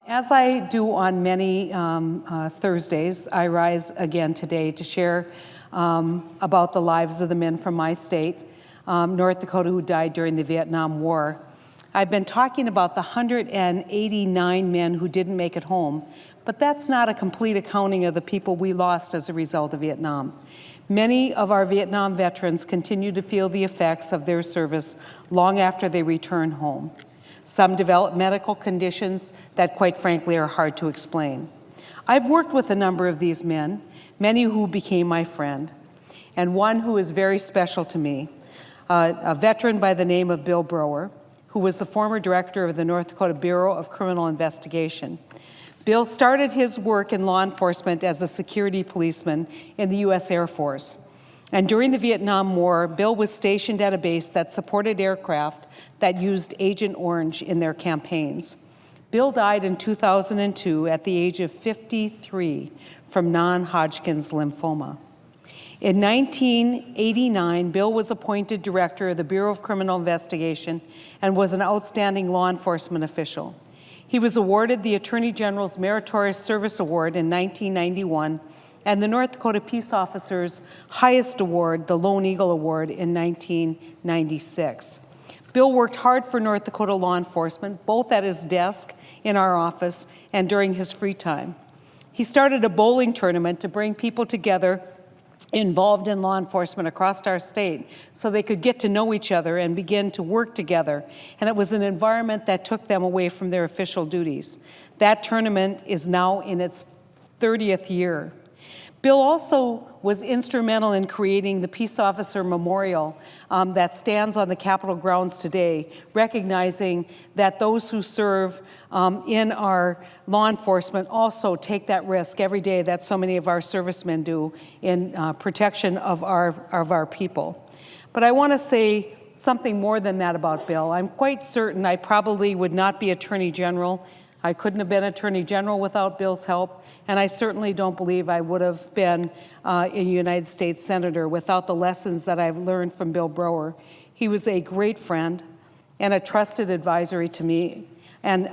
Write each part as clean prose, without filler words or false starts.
As I do on many Thursdays, I rise again today to share about the lives of the men from my state, North Dakota, who died during the Vietnam War. I've been talking about the 189 men who didn't make it home, but that's not a complete accounting of the people we lost as a result of Vietnam. Many of our Vietnam veterans continue to feel the effects of their service long after they return home. Some develop medical conditions that, quite frankly, are hard to explain. I've worked with a number of these men, many who became my friend, and one who is very special to me, a veteran by the name of Bill Brower, who was the former director of the North Dakota Bureau of Criminal Investigation. Bill started his work in law enforcement as a security policeman in the U.S. Air Force. And during the Vietnam War, Bill was stationed at a base that supported aircraft that used Agent Orange in their campaigns. Bill died in 2002 at the age of 53 from non-Hodgkin's lymphoma. In 1989, Bill was appointed director of the Bureau of Criminal Investigation and was an outstanding law enforcement official. He was awarded the Attorney General's Meritorious Service Award in 1991 and the North Dakota Peace Officers' highest award, the Lone Eagle Award, in 1996. Bill worked hard for North Dakota law enforcement, both at his desk in our office and during his free time. He started a bowling tournament to bring people together involved in law enforcement across our state so they could get to know each other and begin to work together. And it was an environment that took them away from their official duties. That tournament is now in its 30th year. Bill also was instrumental in creating the Peace Officer Memorial that stands on the Capitol grounds today, recognizing that those who serve in our law enforcement also take that risk every day that so many of our servicemen do in protection of our people. But I want to say something more than that about Bill. I'm quite certain I probably would not be Attorney General. I couldn't have been Attorney General without Bill's help, and I certainly don't believe I would have been a United States Senator without the lessons that I've learned from Bill Brower. He was a great friend and a trusted advisor to me, and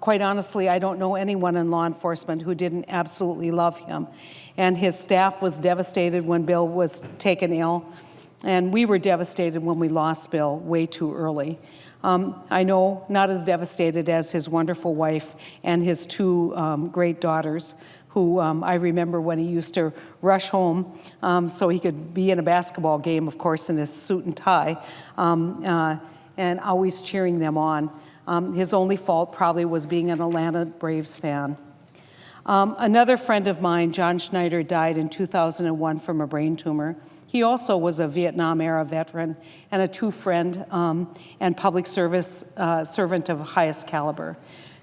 quite honestly, I don't know anyone in law enforcement who didn't absolutely love him. And his staff was devastated when Bill was taken ill, and we were devastated when we lost Bill way too early. I know not as devastated as his wonderful wife and his two great daughters, who I remember when he used to rush home so he could be in a basketball game, of course, in his suit and tie, and always cheering them on. His only fault probably was being an Atlanta Braves fan. Another friend of mine, John Schneider, died in 2001 from a brain tumor. He also was a Vietnam-era veteran and a true friend and public service servant of highest caliber.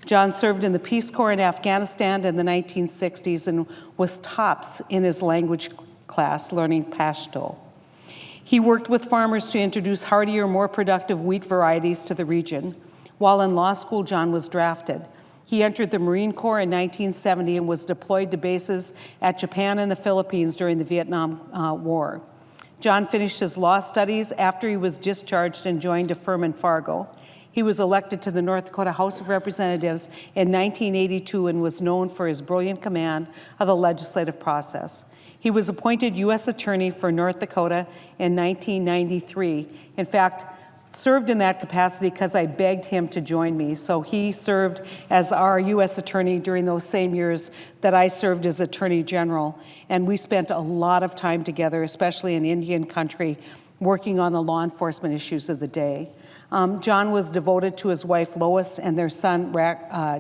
John served in the Peace Corps in Afghanistan in the 1960s and was tops in his language class, learning Pashto. He worked with farmers to introduce hardier, more productive wheat varieties to the region. While in law school, John was drafted. He entered the Marine Corps in 1970 and was deployed to bases at Japan and the Philippines during the Vietnam War. John finished his law studies after he was discharged and joined a firm in Fargo. He was elected to the North Dakota House of Representatives in 1982 and was known for his brilliant command of the legislative process. He was appointed U.S. Attorney for North Dakota in 1993. In fact, served in that capacity because I begged him to join me. So he served as our U.S. Attorney during those same years that I served as Attorney General. And we spent a lot of time together, especially in Indian country, working on the law enforcement issues of the day. John was devoted to his wife Lois and their son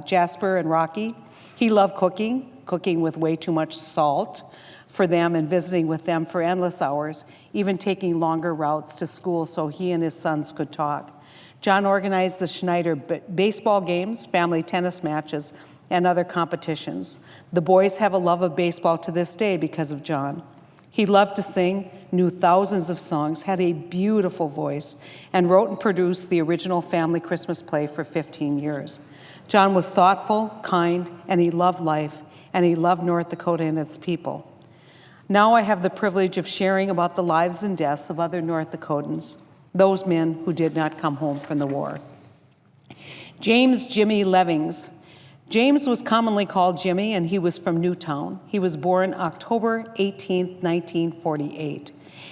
Jasper and Rocky. He loved cooking with way too much salt for them and visiting with them for endless hours, even taking longer routes to school so he and his sons could talk. John organized the Schneider baseball games, family tennis matches, and other competitions. The boys have a love of baseball to this day because of John. He loved to sing, knew thousands of songs, had a beautiful voice, and wrote and produced the original family Christmas play for 15 years. John was thoughtful, kind, and he loved life, and he loved North Dakota and its people. Now I have the privilege of sharing about the lives and deaths of other North Dakotans, those men who did not come home from the war. James Jimmy Levings James was commonly called Jimmy, and he was from Newtown. He was born October 18, 1948.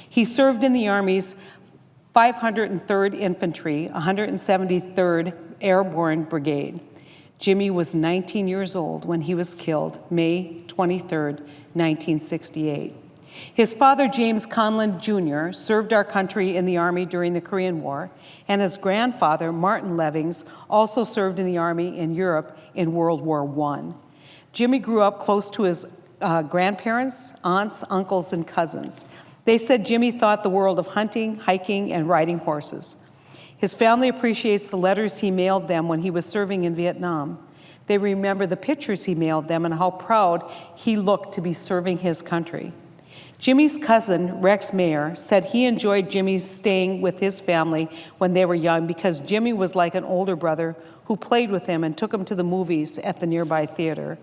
He served in the Army's 503rd Infantry, 173rd Airborne Brigade. Jimmy was 19 years old when he was killed, May 23, 1968. His father, James Conlon Jr., served our country in the Army during the Korean War, and his grandfather, Martin Levings, also served in the Army in Europe in World War I. Jimmy grew up close to his grandparents, aunts, uncles, and cousins. They said Jimmy thought the world of hunting, hiking, and riding horses. His family appreciates the letters he mailed them when he was serving in Vietnam. They remember the pictures he mailed them and how proud he looked to be serving his country. Jimmy's cousin, Rex Mayer, said he enjoyed Jimmy's staying with his family when they were young because Jimmy was like an older brother who played with him and took him to the movies at the nearby theater.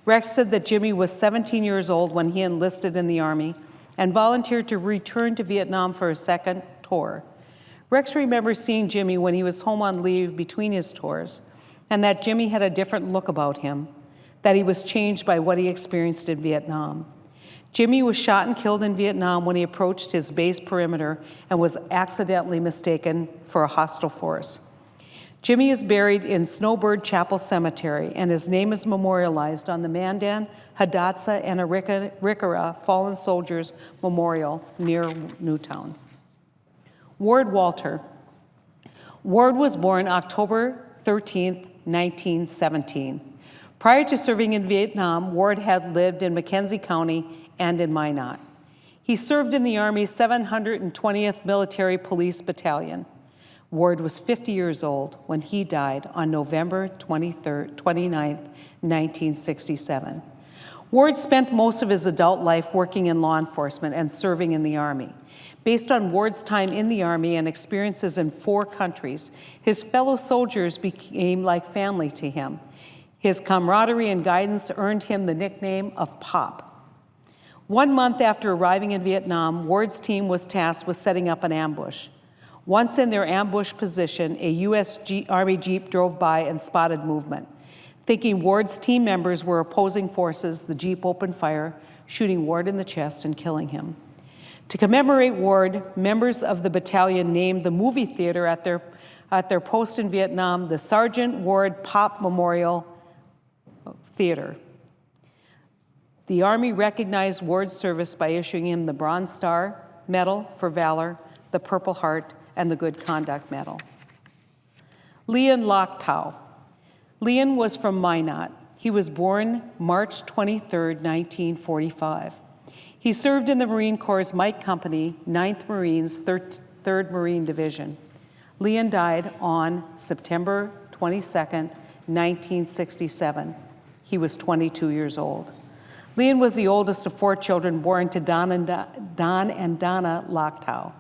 Rex said that Jimmy was 17 years old when he enlisted in the Army and volunteered to return to Vietnam for a second tour. Rex remembers seeing Jimmy when he was home on leave between his tours, and that Jimmy had a different look about him, that he was changed by what he experienced in Vietnam. Jimmy was shot and killed in Vietnam when he approached his base perimeter and was accidentally mistaken for a hostile force. Jimmy is buried in Snowbird Chapel Cemetery, and his name is memorialized on the Mandan, Hidatsa, and Arikara Fallen Soldiers Memorial near Newtown. Ward Walter. Ward was born October 13, 1917. Prior to serving in Vietnam, Ward had lived in McKenzie County and in Minot. He served in the Army's 720th Military Police Battalion. Ward was 50 years old when he died on November 29, 1967. Ward spent most of his adult life working in law enforcement and serving in the Army. Based on Ward's time in the Army and experiences in 4 countries, his fellow soldiers became like family to him. His camaraderie and guidance earned him the nickname of Pop. 1 month after arriving in Vietnam, Ward's team was tasked with setting up an ambush. Once in their ambush position, a U.S. Army Jeep drove by and spotted movement. Thinking Ward's team members were opposing forces, the Jeep opened fire, shooting Ward in the chest and killing him. To commemorate Ward, members of the battalion named the movie theater at their post in Vietnam the Sergeant Ward Pop Memorial Theater. The Army recognized Ward's service by issuing him the Bronze Star, Medal for Valor, the Purple Heart, and the Good Conduct Medal. Leon Lochtow. Leon was from Minot. He was born March 23, 1945. He served in the Marine Corps' Mike Company, 9th Marines, 3rd Marine Division. Leon died on September 22, 1967. He was 22 years old. Leon was the oldest of 4 children born to Don and Donna Lochtow.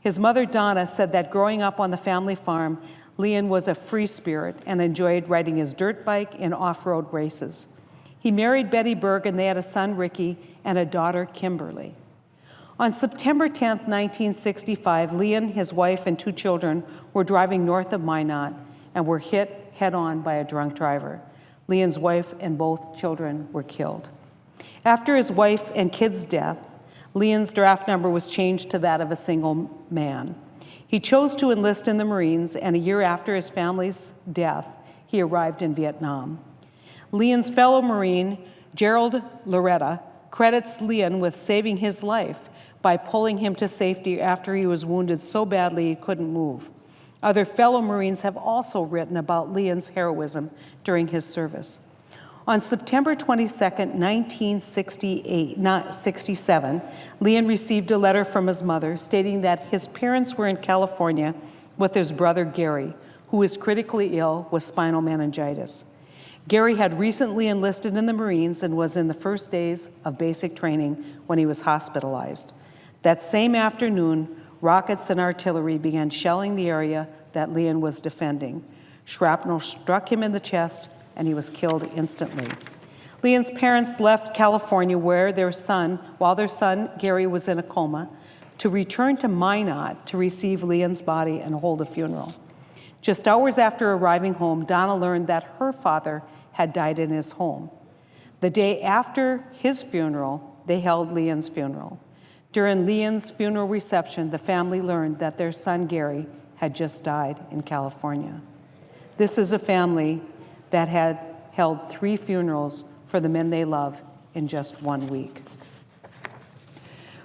His mother, Donna, said that growing up on the family farm, Leon was a free spirit and enjoyed riding his dirt bike in off-road races. He married Betty Berg, and they had a son, Ricky, and a daughter, Kimberly. On September 10, 1965, Leon, his wife, and 2 children were driving north of Minot and were hit head-on by a drunk driver. Leon's wife and both children were killed. After his wife and kids' death, Leon's draft number was changed to that of a single man. He chose to enlist in the Marines, and a year after his family's death, he arrived in Vietnam. Leon's fellow Marine, Gerald Loretta, credits Leon with saving his life by pulling him to safety after he was wounded so badly he couldn't move. Other fellow Marines have also written about Leon's heroism during his service. On September 22, 1967, Leon received a letter from his mother stating that his parents were in California with his brother Gary, who is critically ill with spinal meningitis. Gary had recently enlisted in the Marines and was in the first days of basic training when he was hospitalized. That same afternoon, rockets and artillery began shelling the area that Leon was defending. Shrapnel struck him in the chest, and he was killed instantly. Leon's parents left California while their son, Gary, was in a coma, to return to Minot to receive Leon's body and hold a funeral. Just hours after arriving home, Donna learned that her father had died in his home. The day after his funeral, they held Leon's funeral. During Leon's funeral reception, the family learned that their son Gary had just died in California. This is a family that had held 3 funerals for the men they love in just 1 week.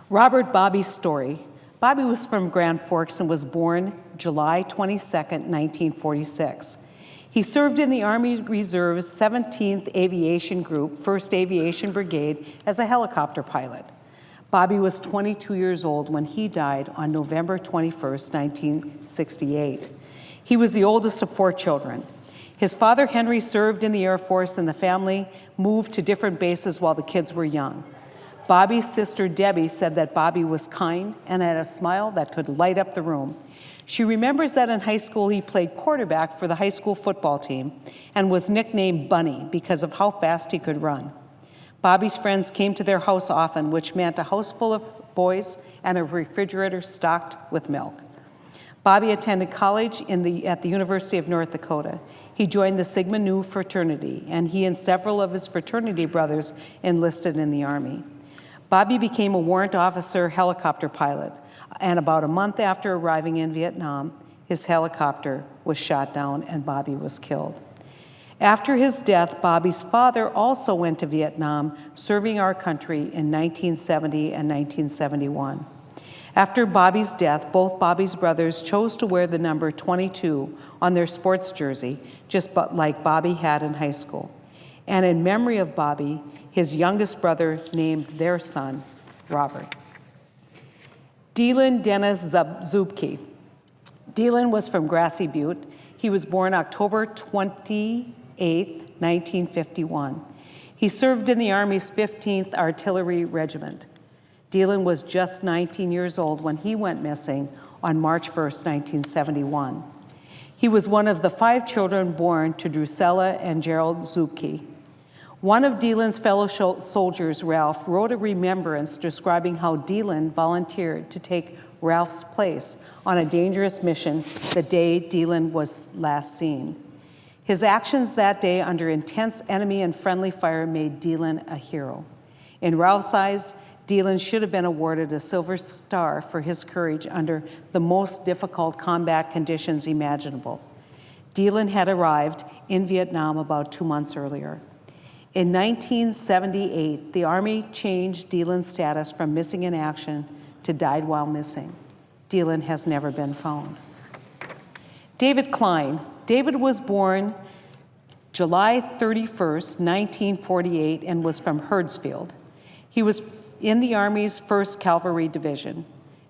Robert Bobby's story. Bobby was from Grand Forks and was born July 22nd, 1946. He served in the Army Reserve's 17th Aviation Group, 1st Aviation Brigade, as a helicopter pilot. Bobby was 22 years old when he died on November 21st, 1968. He was the oldest of 4 children. His father, Henry, served in the Air Force, and the family moved to different bases while the kids were young. Bobby's sister, Debbie, said that Bobby was kind and had a smile that could light up the room. She remembers that in high school he played quarterback for the high school football team and was nicknamed Bunny because of how fast he could run. Bobby's friends came to their house often, which meant a house full of boys and a refrigerator stocked with milk. Bobby attended college at the University of North Dakota. He joined the Sigma Nu fraternity, and he and several of his fraternity brothers enlisted in the Army. Bobby became a warrant officer helicopter pilot, and about a month after arriving in Vietnam, his helicopter was shot down and Bobby was killed. After his death, Bobby's father also went to Vietnam, serving our country in 1970 and 1971. After Bobby's death, both Bobby's brothers chose to wear the number 22 on their sports jersey, just like Bobby had in high school. And in memory of Bobby, his youngest brother named their son Robert. Dylan Dennis Zubke. Dylan was from Grassy Butte. He was born October 28, 1951. He served in the Army's 15th Artillery Regiment. Dylan was just 19 years old when he went missing on March 1st, 1971. He was one of the 5 children born to Drusilla and Gerald Zubke. One of Dylan's fellow soldiers, Ralph, wrote a remembrance describing how Dylan volunteered to take Ralph's place on a dangerous mission the day Dylan was last seen. His actions that day under intense enemy and friendly fire made Dylan a hero. In Ralph's eyes, Dylan should have been awarded a Silver Star for his courage under the most difficult combat conditions imaginable. Dylan had arrived in Vietnam about 2 months earlier. In 1978, the Army changed Dylan's status from missing in action to died while missing. Dylan has never been found. David Klein. David was born July 31st, 1948, and was from Herdsfield. He was in the Army's 1st Cavalry Division.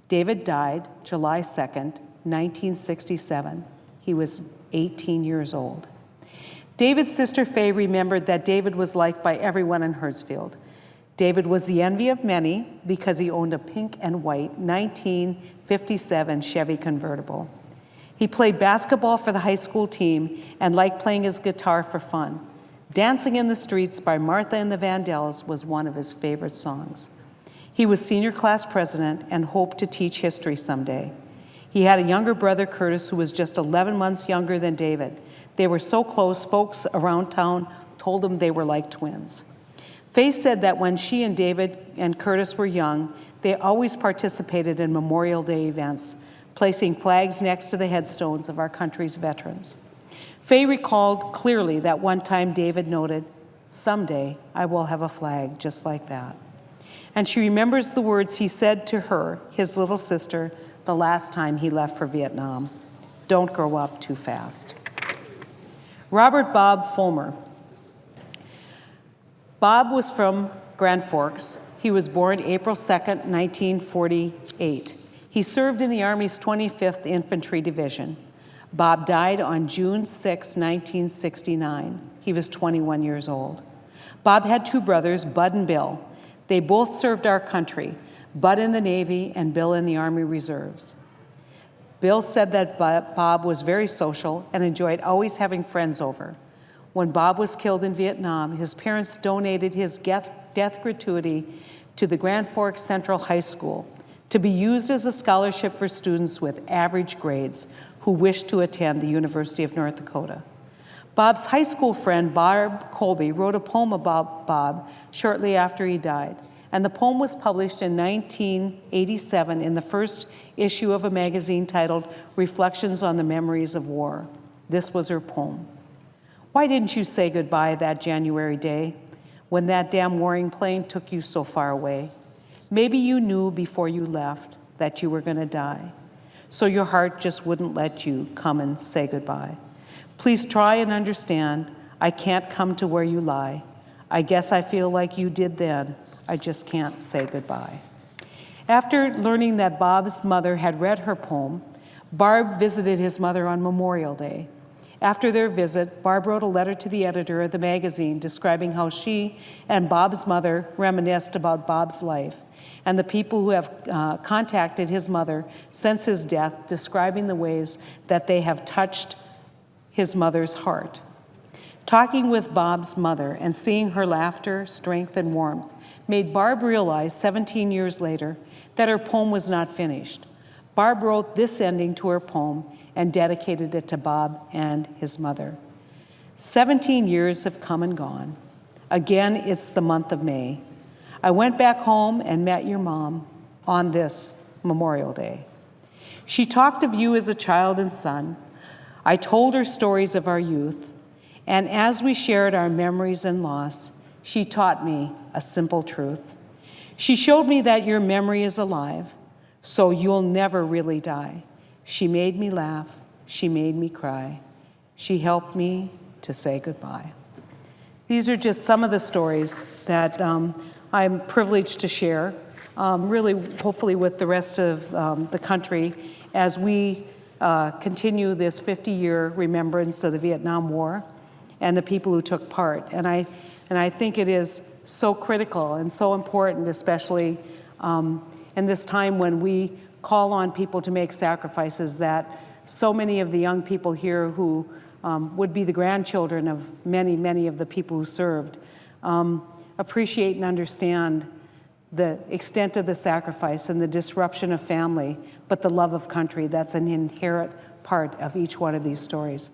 David died July 2nd, 1967. He was 18 years old. David's sister Faye remembered that David was liked by everyone in Herdsfield. David was the envy of many because he owned a pink and white 1957 Chevy convertible. He played basketball for the high school team and liked playing his guitar for fun. Dancing in the Streets by Martha and the Vandells was one of his favorite songs. He was senior class president and hoped to teach history someday. He had a younger brother, Curtis, who was just 11 months younger than David. They were so close, folks around town told him they were like twins. Faye said that when she and David and Curtis were young, they always participated in Memorial Day events, placing flags next to the headstones of our country's veterans. Faye recalled clearly that one time David noted, "Someday I will have a flag just like that." And she remembers the words he said to her, his little sister, the last time he left for Vietnam: "Don't grow up too fast." Robert Bob Fulmer. Bob was from Grand Forks. He was born April 2nd, 1948. He served in the Army's 25th Infantry Division. Bob died on June 6, 1969. He was 21 years old. Bob had 2 brothers, Bud and Bill. They both served our country, Bud in the Navy and Bill in the Army Reserves. Bill said that Bob was very social and enjoyed always having friends over. When Bob was killed in Vietnam, his parents donated his death gratuity to the Grand Forks Central High School to be used as a scholarship for students with average grades who wished to attend the University of North Dakota. Bob's high school friend, Barb Colby, wrote a poem about Bob shortly after he died, and the poem was published in 1987 in the first issue of a magazine titled Reflections on the Memories of War. This was her poem. Why didn't you say goodbye that January day when that damn warring plane took you so far away? Maybe you knew before you left that you were going to die, so your heart just wouldn't let you come and say goodbye. Please try and understand, I can't come to where you lie. I guess I feel like you did then. I just can't say goodbye. After learning that Bob's mother had read her poem, Barb visited his mother on Memorial Day. After their visit, Barb wrote a letter to the editor of the magazine describing how she and Bob's mother reminisced about Bob's life, and the people who have contacted his mother since his death, describing the ways that they have touched his mother's heart. Talking with Bob's mother and seeing her laughter, strength, and warmth made Barb realize 17 years later that her poem was not finished. Barb wrote this ending to her poem and dedicated it to Bob and his mother. 17 years have come and gone. Again, it's the month of May. I went back home and met your mom on this Memorial Day. She talked of you as a child and son. I told her stories of our youth, and as we shared our memories and loss, she taught me a simple truth. She showed me that your memory is alive, so you'll never really die. She made me laugh. She made me cry. She helped me to say goodbye. These are just some of the stories that I'm privileged to share, really hopefully with the rest of the country as we continue this 50-year remembrance of the Vietnam War and the people who took part. And I think it is so critical and so important, especially in this time when we call on people to make sacrifices, that so many of the young people here who would be the grandchildren of many, many of the people who served appreciate and understand the extent of the sacrifice and the disruption of family, but the love of country that's an inherent part of each one of these stories.